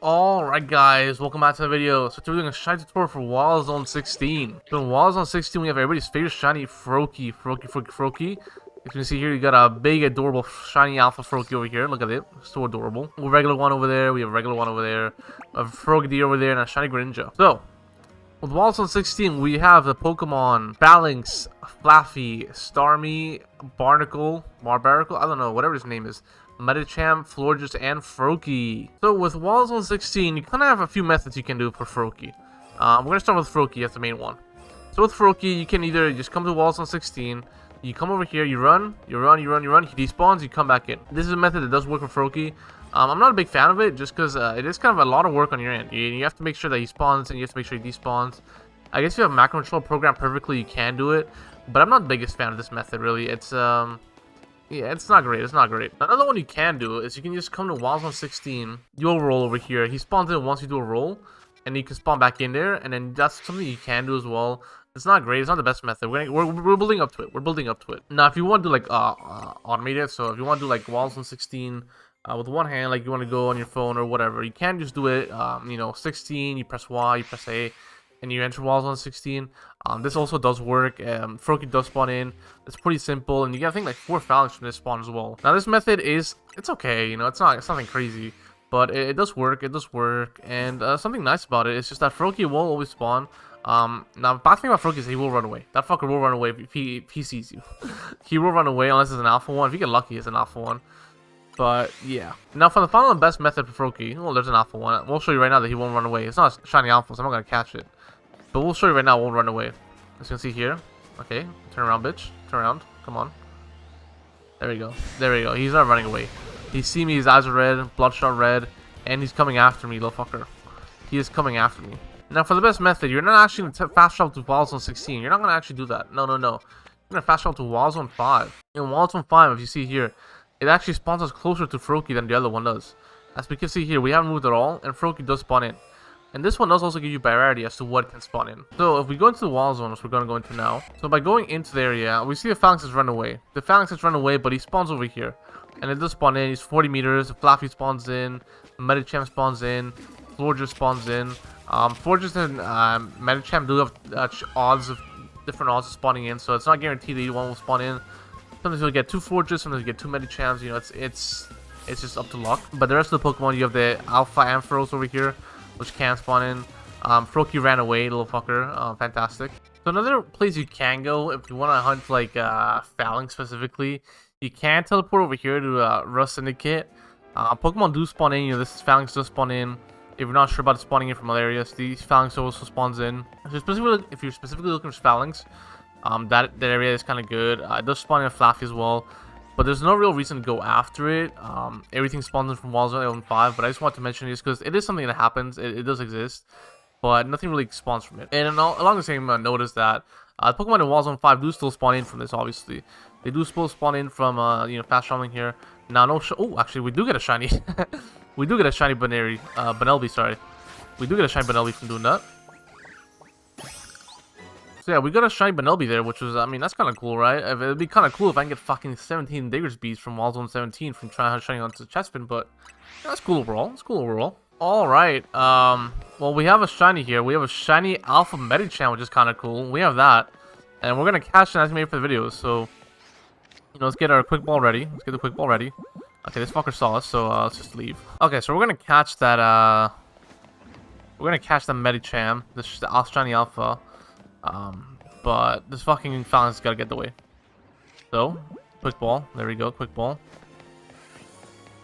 Alright guys, welcome back to the video. So today we're doing a shiny tutorial for Warzone 16. So in Warzone 16 we have everybody's favorite shiny Froakie. As you can see here, you got a big adorable shiny alpha Froakie over here. Look at it, so adorable. A regular one over there, we have a regular one over there, a Froggy over there, and a shiny Greninja. So with Warzone 16 we have the Pokemon Phalanx, Flaffy, Starmie, Barbaracle, I don't know, whatever his name is. Medicham, Florges, and Froakie. So with Warzone 16, you kind of have a few methods you can do for Froakie. We're going to start with Froakie, that's the main one. So with Froakie, you can either just come to Warzone 16, you come over here, you run, he despawns, you come back in. This is a method that does work for Froakie. I'm not a big fan of it, just because it is kind of a lot of work on your end. You have to make sure that he spawns, and you have to make sure he despawns. I guess if you have macro control programmed perfectly, you can do it. But I'm not the biggest fan of this method, really. Yeah, it's not great. It's not great. Another one you can do is you can just come to Warzone 16, do a roll over here. He spawns in once you do a roll, and you can spawn back in there, and then that's something you can do as well. It's not great. It's not the best method. We're building up to it. We're building up to it. Now, if you want to do like automate it, so if you want to do like Warzone 16 with one hand, like you want to go on your phone or whatever, you can just do it. 16, you press Y, you press A, and you enter Warzone 16. This also does work. Froakie does spawn in. It's pretty simple, and you get I think like 4 Phalanx from this spawn as well. Now this method it's okay, it's nothing crazy, but it does work. It does work, and something nice about it is just that Froakie will always spawn. Now bad thing about Froakie is he will run away. That fucker will run away if he sees you. He will run away unless it's an alpha one. If you get lucky, it's an alpha one. But yeah. Now for the final and best method for Froakie, well, there's an alpha one. We'll show you right now that he won't run away. It's not a shiny alpha, so I'm not gonna catch it. But we'll show you right now, it won't run away. As you can see here. Okay, turn around, bitch. Turn around. Come on. There we go. There we go. He's not running away. He see me, his eyes are red, bloodshot red, and he's coming after me, little fucker. He is coming after me. Now, for the best method, you're not actually going to fast travel to Warzone 16. You're not going to actually do that. No. You're going to fast travel to Warzone 5. In Warzone 5, if you see here, it actually spawns us closer to Froakie than the other one does. As we can see here, we haven't moved at all, and Froakie does spawn in. And this one does also give you priority as to what can spawn in. So if we go into the wall zone, which we're going to go into now. So by going into the area, we see the Phalanx has run away. The Phalanx has run away, but he spawns over here. And it does spawn in. He's 40 meters. The Flaffy spawns in. Medicham spawns in. Florges spawns in. Florges and Medicham do have different odds of spawning in. So it's not guaranteed that either one will spawn in. Sometimes you'll get 2 Florges, sometimes you get 2 Medichams. It's just up to luck. But the rest of the Pokemon, you have the Alpha Ampharos over here, which can spawn in. Froakie ran away, little fucker. Fantastic. So another place you can go if you want to hunt like Phalanx specifically, you can teleport over here to Rust Syndicate. Pokemon do spawn in. This Phalanx does spawn in. If you're not sure about spawning in from other areas, these Phalanx also spawns in. If you're specifically looking for Phalanx, that area is kind of good. It does spawn in a Flaffy as well. But there's no real reason to go after it. Everything spawns in from Warzone 5, but I just want to mention this because it is something that happens. It does exist, but nothing really spawns from it. And along the same note is that Pokemon in Warzone 5 do still spawn in from this. Obviously, they do still spawn in from fast traveling here. Now, actually, we do get a shiny. We do get a shiny Bunnelby. Sorry, we do get a shiny Bunnelby from doing that. So yeah, we got a shiny Bunnelby there, which was, that's kind of cool, right? It'd be kind of cool if I can get fucking 17 Diggersbees from Warzone 17 from trying to shiny onto the Chespin, but yeah, that's cool overall. It's cool overall. Alright, well, we have a shiny here. We have a shiny Alpha Medicham, which is kind of cool. We have that, and we're going to catch an estimator for the video, so, let's get our quick ball ready. Let's get the quick ball ready. Okay, this fucker saw us, so let's just leave. Okay, so we're going to catch that, Medicham, this shiny Alpha. But this fucking Phalanx gotta get the way. So, quick ball. There we go, quick ball.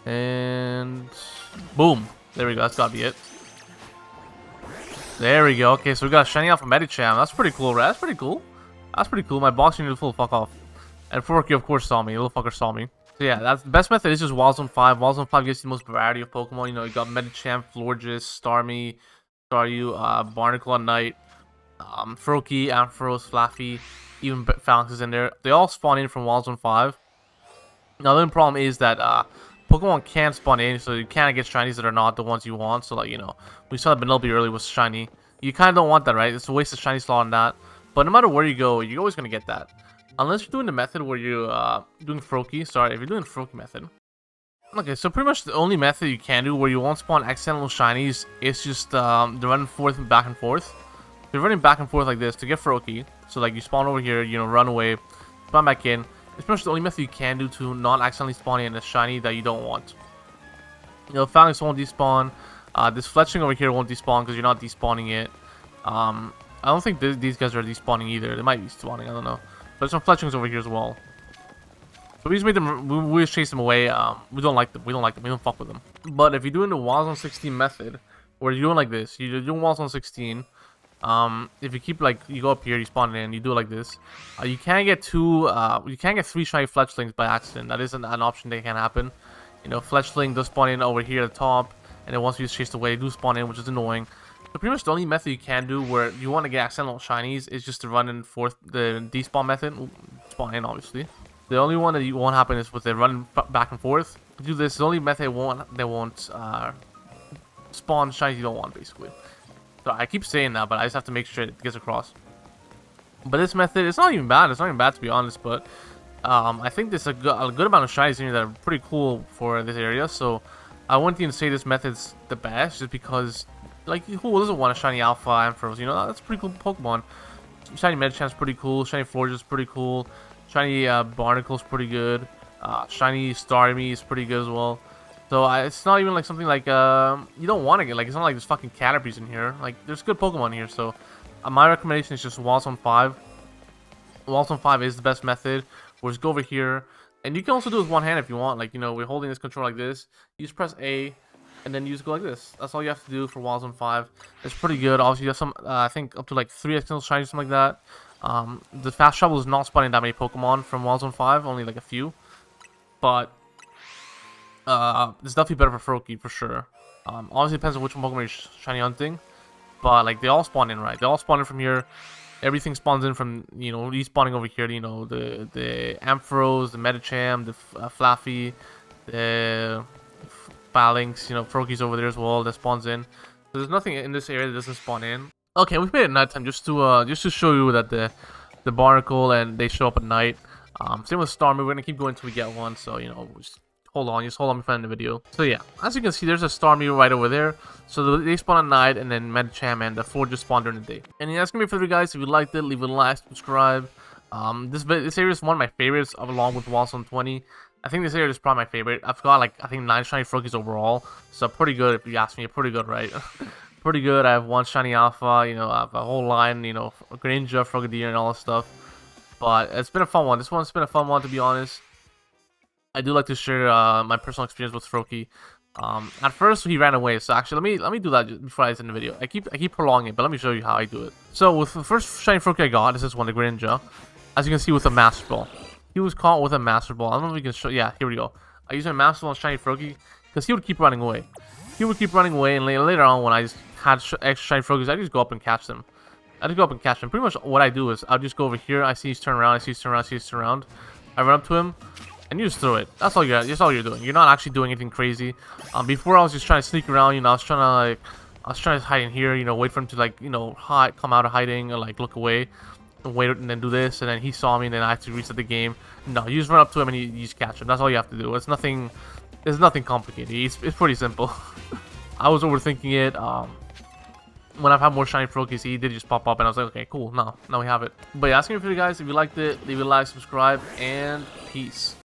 And boom. There we go, that's gotta be it. There we go. Okay, so we got a shiny Alpha Medicham. That's pretty cool, right? That's pretty cool. That's pretty cool. My box unit full fuck off. And Froakie, of course, saw me. Little fucker saw me. So yeah, that's the best method is just Warzone 5. Warzone 5 gives you the most variety of Pokemon. You got Medicham, Florges, Starmie, Staryu, Barnacle at night. Froakie, Ampharos, Flaffy, even Phalanx is in there. They all spawn in from Warzone 5. Now the only problem is that Pokemon can spawn in, so you can't get shinies that are not the ones you want. So like we saw that Bunnelby earlier was shiny. You kind of don't want that, right? It's a waste of shiny slot on that. But no matter where you go, you're always gonna get that, unless you're doing the method where you're doing Froakie. Sorry, if you're doing the Froakie method, Okay, so pretty much the only method you can do where you won't spawn accidental shinies is just the running forth and back and forth. If you're running back and forth like this to get Froakie, so like you spawn over here, you know, run away, spawn back in. It's pretty much the only method you can do to not accidentally spawn in a shiny that you don't want. You know, Phalanx won't despawn. This Fletchling over here won't despawn because you're not despawning it. I don't think these guys are despawning either. They might be spawning, I don't know. But some Fletchlings over here as well. So we just made them, we just chase them away. We don't like them. We don't like them. We don't fuck with them. But if you're doing the Walls on 16 method, where you're doing like this, you're doing Walls on 16. If you keep like, you go up here, you spawn in, you do it like this. You can't get you can't get 3 shiny Fletchlings by accident. That isn't an option that can happen. You know, Fletchling does spawn in over here at the top, and then once you chased away, they do spawn in, which is annoying. So pretty much the only method you can do where you want to get accidental shinies is just to run in the despawn method. Spawn in, obviously. The only one that you won't happen is with the run back and forth. To do this, the only method they won't spawn shinies you don't want, basically. So I keep saying that, but I just have to make sure it gets across. But this method, it's not even bad. It's not even bad, to be honest, but I think there's a good amount of shinies in here that are pretty cool for this area. So I wouldn't even say this method's the best, just because, like, who doesn't want a shiny Alpha Ampharos? You know, that's a pretty cool Pokemon. Shiny Medichamp's pretty cool. Shiny Florges pretty cool. Shiny Barnacle's pretty good. Shiny Starmie is pretty good as well. So it's not even like something like you don't want to get. Like, it's not like there's fucking Caterpies in here. Like, there's good Pokemon here. So my recommendation is just Walls on 5. Walls on 5 is the best method. We'll just go over here, and you can also do it with one hand if you want. Like, you know, we're holding this control like this. You just press A, and then you just go like this. That's all you have to do for Walls on 5. It's pretty good. Obviously, you have some, I think, up to like 3 accidental shinies, something like that. The fast travel is not spawning that many Pokemon from Walls on 5, only like a few. But it's definitely better for Froakie, for sure. Obviously, depends on which Pokemon you're shiny hunting. But, like, they all spawn in, right? They all spawn in from here. Everything spawns in from, you know, respawning over here. You know, the Ampharos, the Medicham, the Flaffy, the Phalanx, you know, Froakie's over there as well that spawns in. So there's nothing in this area that doesn't spawn in. Okay, we've made it nighttime just to show you that the Barnacle and they show up at night. Same with Starmie. We're gonna keep going until we get one. So, you know, just hold on before the video. So yeah, as you can see, there's a Starmie right over there. So they spawn at night, and then Medicham and the Ford just spawn during the day. And yeah, that's gonna be for the video, guys. If you liked it, leave a like, subscribe. This area is one of my favorites, along with Walls on 20. I think this area is probably my favorite. I've got like, I think 9 shiny Froakies overall, so pretty good if you ask me. Pretty good, right? Pretty good. I have 1 shiny Alpha. You know, I have a whole line. You know, Greninja, Frogadier, and all that stuff. But it's been a fun one. This one's been a fun one, to be honest. I do like to share my personal experience with Froakie. At first he ran away, so actually let me do that before I end the video. I keep prolonging it, but let me show you how I do it. So with the first shiny Froakie I got, this is one, the Greninja. As you can see, with a Master Ball. He was caught with a Master Ball. I don't know if we can show. Yeah, here we go. I used my Master Ball on shiny Froakie because he would keep running away. He would keep running away, and later on when I just had extra shiny Froakies, I just go up and catch them. Pretty much what I do is I'll just go over here. I see he's turn around. I see he's turn around. I see he's turn around. I run up to him, and you just throw it. That's all you're doing. You're not actually doing anything crazy. Before I was just trying to sneak around. You know, I was trying to hide in here. You know, wait for him to, like, you know, come out of hiding or like look away, and wait, and then do this, and then he saw me, and then I had to reset the game. No, you just run up to him and you just catch him. That's all you have to do. It's nothing complicated. It's pretty simple. I was overthinking it. When I've had more shiny Froakies, he did just pop up, and I was like, okay, cool. Now we have it. But yeah, that's gonna be for you guys. If you liked it, leave a like, subscribe, and peace.